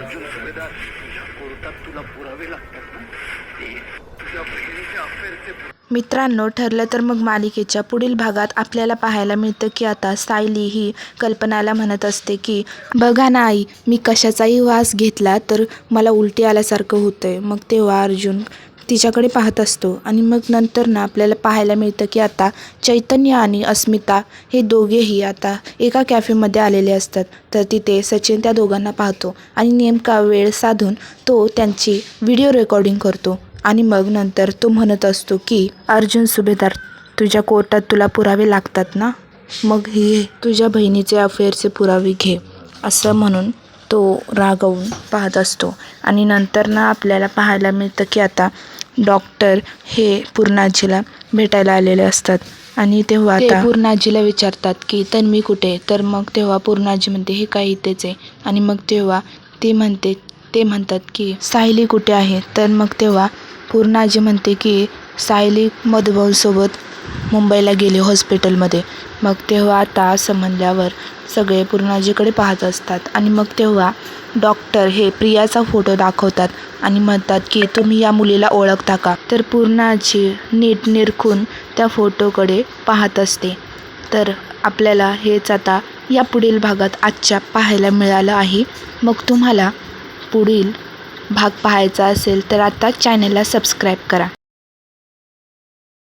अर्जुन सुभेदार तुझ्या कोर्टात तुला पुरावे लागतात ना, ते तुझ्या बहिणीच्या अफेअरचे. मित्रांनो, ठरलं तर मग मालिकेच्या पुढील भागात आपल्याला पाहायला मिळतं की आता सायली ही कल्पनाला म्हणत असते की बघा ना आई, मी कशाचाही वास घेतला तर मला उलटी आल्यासारखं होतंय. मग तेव्हा अर्जुन तिच्याकडे पाहत असतो आणि मग नंतर ना आपल्याला पाहायला मिळतं की आता चैतन्य आणि अस्मिता हे दोघेही आता एका कॅफेमध्ये आलेले असतात. तर तिथे सचिन त्या दोघांना पाहतो आणि नेमका वेळ साधून तो त्यांची व्हिडिओ रेकॉर्डिंग करतो आणि मग नंतर तो म्हणत असतो की अर्जुन सुभेदार, तुझ्या कोर्टात तुला पुरावे लागतात ना, मग हे तुझ्या बहिणीचे अफेअरचे पुरावे घे, असं म्हणून तो रागावून पाहत असतो. आणि नंतर ना आपल्याला पाहायला मिळतं की आता डॉक्टर हे पूर्णाजीला भेटायला आलेले असतात आणि तेव्हा आता पूर्णाजीला विचारतात की तन्वी कुठे, तर मग तेव्हा पूर्णाजी म्हणते हे काय इथेच आहे. आणि मग तेव्हा ते म्हणतात की सायली कुठे आहे, तर मग तेव्हा पूर्णाजी म्हणते की सायली मधुभाऊसोबत मुंबईला गेली हॉस्पिटलमध्ये. मग तेव्हा आता असं म्हणल्यावर सगळे पूर्णाजीकडे पाहत असतात आणि मग तेव्हा डॉक्टर हे प्रियाचा फोटो दाखवतात आणि म्हणतात की तुम्ही या मुलीला ओळखता का, तर पूर्णाजी नीट निरखून त्या फोटोकडे पाहत असते. तर आपल्याला हेच आता या पुढील भागात आजच्या पाहायला मिळालं आहे. मग तुम्हाला पुढील भाग पाहायचा असेल तर आता चॅनलला सबस्क्राईब करा.